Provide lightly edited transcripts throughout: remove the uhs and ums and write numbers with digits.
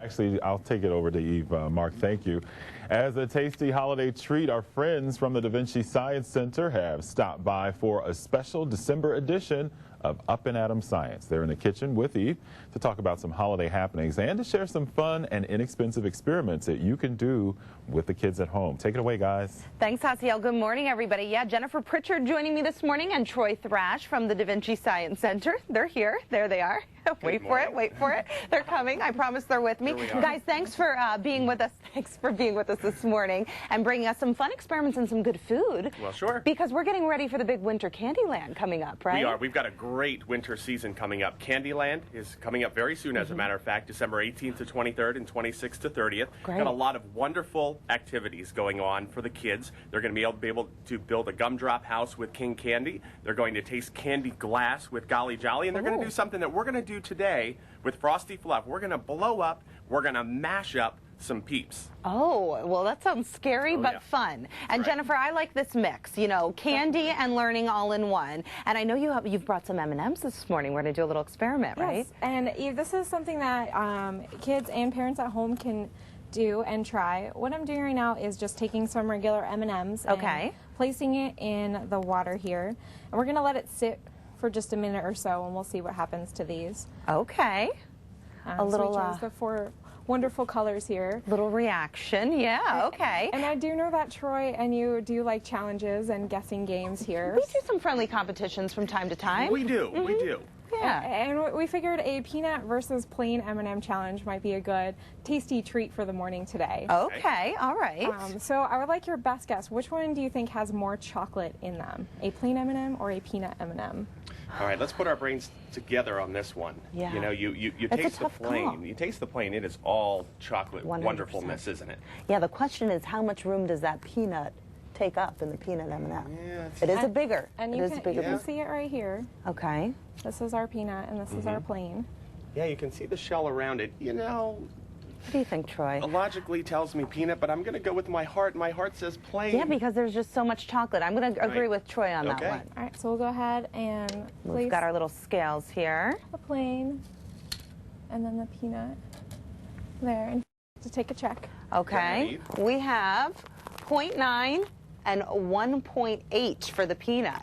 Actually, I'll take it over to Eve. Mark, thank you. As a tasty holiday treat, our friends from the Da Vinci Science Center have stopped by for a special December edition of Up and Atom Science. They're in the kitchen with Eve to talk about some holiday happenings and to share some fun and inexpensive experiments that you can do with the kids at home. Take it away, guys. Thanks, Haciel. Good morning, everybody. Yeah, Jennifer Pritchard joining me this morning and Troy Thrash from the Da Vinci Science Center. They're here. There they are. Wait for it. Wait for it. They're coming. I promise they're with me. Guys, thanks for being with us. Thanks for being with us this morning and bringing us some fun experiments and some good food. Well, sure. Because we're getting ready for the big winter Candyland coming up, right? We are. We've got a great winter season coming up. Candyland is coming up very soon, as a matter of fact, December 18th to 23rd and 26th to 30th. Great. Got a lot of wonderful activities going on for the kids. They're going to be able to build a gumdrop house with King Candy. They're going to taste candy glass with Golly Jolly, and they're going to do something that we're going to do today with Frosty Fluff. We're going to blow up, we're going to mash up some Peeps. Oh, well, that sounds scary, but fun. And right. Jennifer, I like this mix, you know, candy and learning all in one. And I know you've brought some M&Ms this morning. We're going to do a little experiment, right? Yes, and Eve, this is something that kids and parents at home can do and try. What I'm doing right now is just taking some regular M&Ms and placing it in the water here. And we're going to let it sit for just a minute or so, and we'll see what happens to these. Okay. A little, so we chose the 4 wonderful colors here. Little reaction, yeah, okay. And I do know that Troy and you do like challenges and guessing games here. We do some friendly competitions from time to time. We do, we do. Yeah. And we figured a peanut versus plain M&M challenge might be a good, tasty treat for the morning today. Okay, all right. So I would like your best guess. Which one do you think has more chocolate in them? A plain M&M or a peanut M&M? All right, let's put our brains together on this one. Yeah. You know, you taste the plain. You taste the plain. It is all chocolate 100%. wonderfulness, isn't it? Yeah, the question is how much room does that peanut take up in the peanut M&M? Yeah, it is a bigger. And you can see it right here. Okay. This is our peanut and this is our plain. Yeah, you can see the shell around it. You know, what do you think, Troy? logically tells me peanut, but I'm going to go with my heart. My heart says plain. Yeah, because there's just so much chocolate. I'm going to agree with Troy on that one. All right, so we'll go ahead and we've got our little scales here. The plain and then the peanut there, and to take a check. Okay, we have 0.9 and 1.8 for the peanut.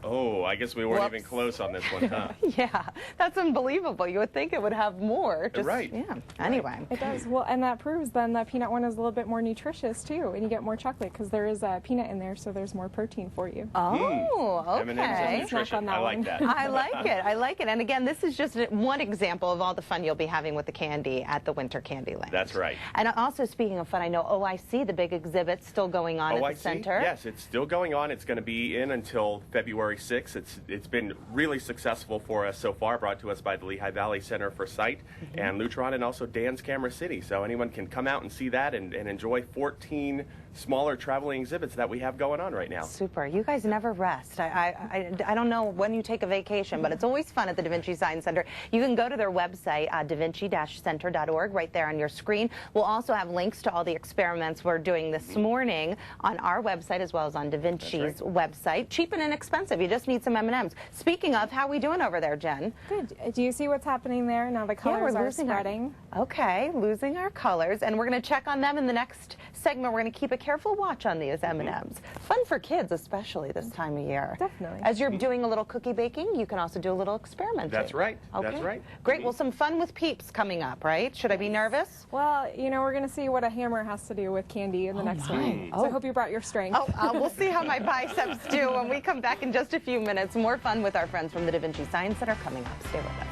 Oh, I guess we weren't even close on this one, huh? Yeah, that's unbelievable. You would think it would have more. Just, right. Yeah. Anyway. It does. Well, and that proves then the peanut one is a little bit more nutritious too, and you get more chocolate because there is a peanut in there, so there's more protein for you. Oh, okay. M&M's nutrition. On that I like one. that. I like it. I like it. And again, this is just one example of all the fun you'll be having with the candy at the Winter Candyland. That's right. And also, speaking of fun, I know OIC, the big exhibit, still going on at the center. Yes, it's still going on. It's going to be in until February 6th. It's been really successful for us so far, brought to us by the Lehigh Valley Center for Sight and Lutron, and also Dan's Camera City. So anyone can come out and see that and enjoy 14 smaller traveling exhibits that we have going on right now. Super. You guys never rest. I don't know when you take a vacation, but it's always fun at the Da Vinci Science Center. You can go to their website, davinci-center.org, right there on your screen. We'll also have links to all the experiments we're doing this morning on our website as well as on Da Vinci's website. Cheap and inexpensive. You just need some M&Ms. Speaking of, how are we doing over there, Jen? Good. Do you see what's happening there? Now the colors are spreading. Okay, losing our colors, and we're going to check on them in the next segment. We're going to keep a careful watch on these M&Ms. Fun for kids, especially this time of year. Definitely. As you're doing a little cookie baking, you can also do a little experimenting. That's right. Okay. That's right. Great. Well, some fun with Peeps coming up, right? Should I be nervous? Well, you know, we're going to see what a hammer has to do with candy in the next one. So I hope you brought your strength. We'll see how my biceps do when we come back in just a few minutes. More fun with our friends from the Da Vinci Science Center coming up. Stay with us.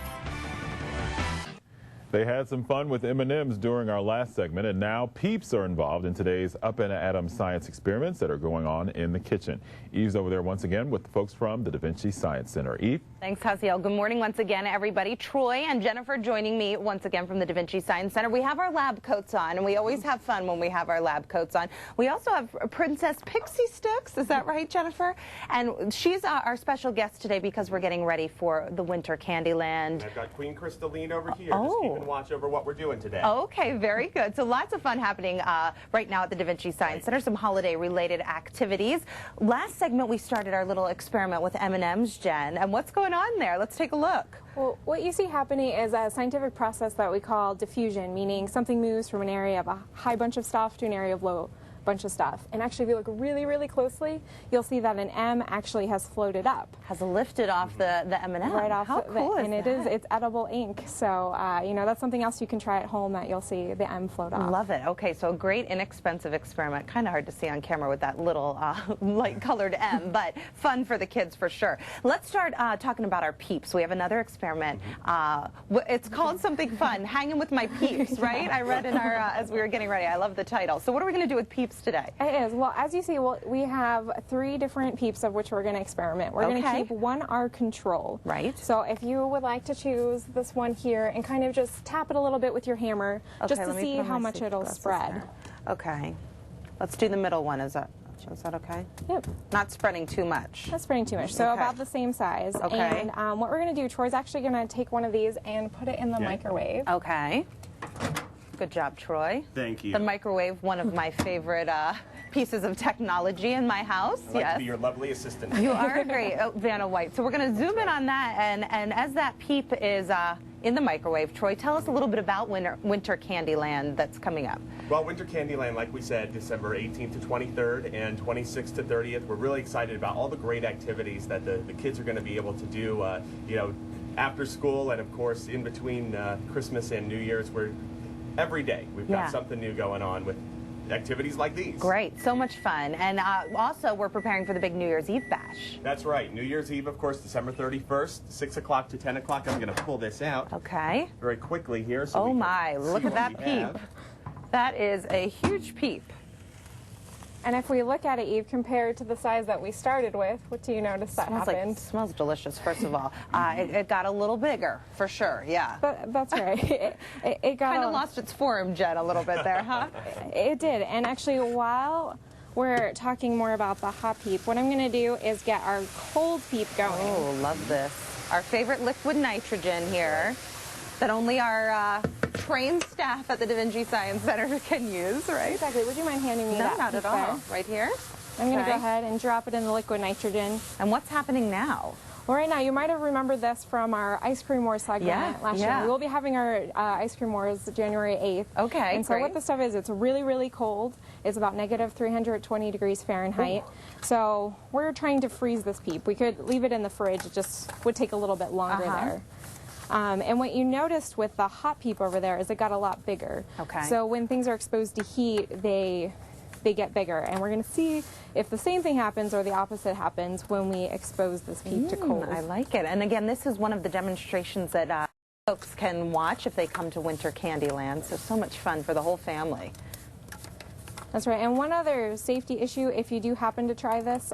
They had some fun with M&Ms during our last segment, and now Peeps are involved in today's Up and Atom science experiments that are going on in the kitchen. Eve's over there once again with the folks from the Da Vinci Science Center. Eve? Thanks, Haciel. Good morning once again, everybody. Troy and Jennifer joining me once again from the Da Vinci Science Center. We have our lab coats on, and we always have fun when we have our lab coats on. We also have Princess Pixie Sticks. Is that right, Jennifer? And she's our special guest today because we're getting ready for the Winter Candyland. I've got Queen Crystalline over here. Oh. and watch over what we're doing today. Okay, very good. So lots of fun happening right now at the Da Vinci Science Center, some holiday-related activities. Last segment, we started our little experiment with M&Ms, Jen, and what's going on there? Let's take a look. Well, what you see happening is a scientific process that we call diffusion, meaning something moves from an area of a high bunch of stuff to an area of low bunch of stuff. And actually, if you look really, really closely, you'll see that an M actually has floated up. Has lifted off the M&M. Right off. How cool is that? And it's edible ink. So, you know, that's something else you can try at home that you'll see the M float off. Love it. Okay, so a great inexpensive experiment. Kind of hard to see on camera with that little light-colored M, but fun for the kids for sure. Let's start talking about our peeps. We have another experiment. It's called something fun, Hanging with My Peeps, right? I read in our, as we were getting ready. I love the title. So what are we going to do with peeps today? It is. Well, as you see, we have 3 different peeps of which we're going to experiment. We're going to keep one our control. Right. So if you would like to choose this one here and kind of just tap it a little bit with your hammer just to see how much it'll spread. Okay. Let's do the middle one. Is that okay? Yep. Not spreading too much. Not spreading too much. So about the same size. Okay. And what we're going to do, Troy's actually going to take one of these and put it in the microwave. Okay. Good job, Troy. Thank you. The microwave, one of my favorite pieces of technology in my house. I'd like to be your lovely assistant. You are great, Vanna White. So we're going to zoom in on that, and as that peep is in the microwave, Troy, tell us a little bit about Winter Candyland that's coming up. Well, Winter Candyland, like we said, December 18th to 23rd and 26th to 30th. We're really excited about all the great activities that the kids are going to be able to do, you know, after school and, of course, in between Christmas and New Year's. Every day we've got something new going on with activities like these. Great, so much fun. And also we're preparing for the big New Year's Eve bash. That's right. New Year's Eve, of course, December 31st, 6 o'clock to 10 o'clock. I'm going to pull this out very quickly here. So oh my, look at that peep. That is a huge peep. And if we look at it, Eve, compared to the size that we started with, what do you notice that happened? It smells delicious, first of all. It got a little bigger, for sure, yeah. That's right. It got kind of lost its form, Jen, a little bit there, huh? It did. And actually, while we're talking more about the hot peep, what I'm going to do is get our cold peep going. Oh, love this. Our favorite liquid nitrogen here that only our trained staff at the Da Vinci Science Center can use, right? Exactly. Would you mind handing me that? No, not at all. Right here? I'm going to go ahead and drop it in the liquid nitrogen. And what's happening now? Well, right now, you might have remembered this from our Ice Cream Wars segment last year. We will be having our Ice Cream Wars January 8th. Okay, And so what the stuff is, it's really, really cold. It's about negative 320 degrees Fahrenheit. Ooh. So we're trying to freeze this peep. We could leave it in the fridge. It just would take a little bit longer there. And what you noticed with the hot peep over there is it got a lot bigger. Okay. So when things are exposed to heat, they get bigger. And we're going to see if the same thing happens or the opposite happens when we expose this peep to cold. I like it. And again, this is one of the demonstrations that folks can watch if they come to Winter Candyland. So much fun for the whole family. That's right. And one other safety issue, if you do happen to try this,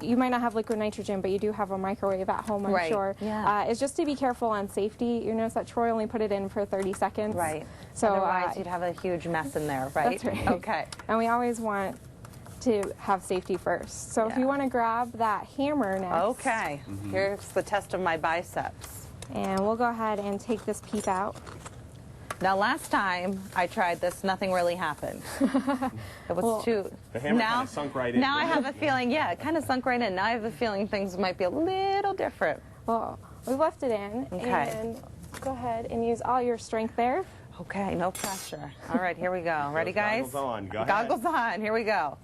you might not have liquid nitrogen, but you do have a microwave at home, I'm sure. Yeah. It's just to be careful on safety. You notice that Troy only put it in for 30 seconds. Right. So otherwise, you'd have a huge mess in there, right? That's right. Okay. And we always want to have safety first. So if you want to grab that hammer next. Okay. Here's the test of my biceps. And we'll go ahead and take this peep out. Now, last time I tried this, nothing really happened. It was too... The hammer kind of sunk right in. Now I have a feeling, it kind of sunk right in. Now I have a feeling things might be a little different. Well, we left it in. And go ahead and use all your strength there. Okay, no pressure. All right, here we go. Ready, guys? Goggles on. Go ahead. Goggles on. Here we go.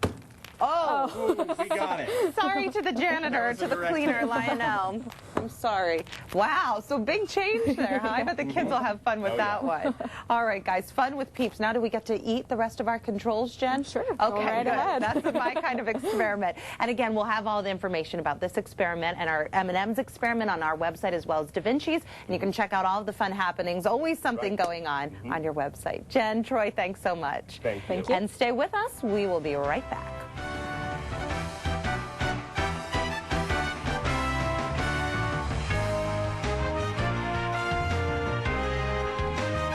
Oh, we got it. Sorry to the janitor, to the cleaner, Lionel. I'm sorry. Wow, so big change there, huh? I bet the kids will have fun with that one. All right, guys, fun with peeps. Now do we get to eat the rest of our controls, Jen? Sure. Okay, go right ahead. That's my kind of experiment. And again, we'll have all the information about this experiment and our M&M's experiment on our website as well as Da Vinci's. And you can check out all of the fun happenings. Always something going on your website. Jen, Troy, thanks so much. Thank you. And stay with us. We will be right back.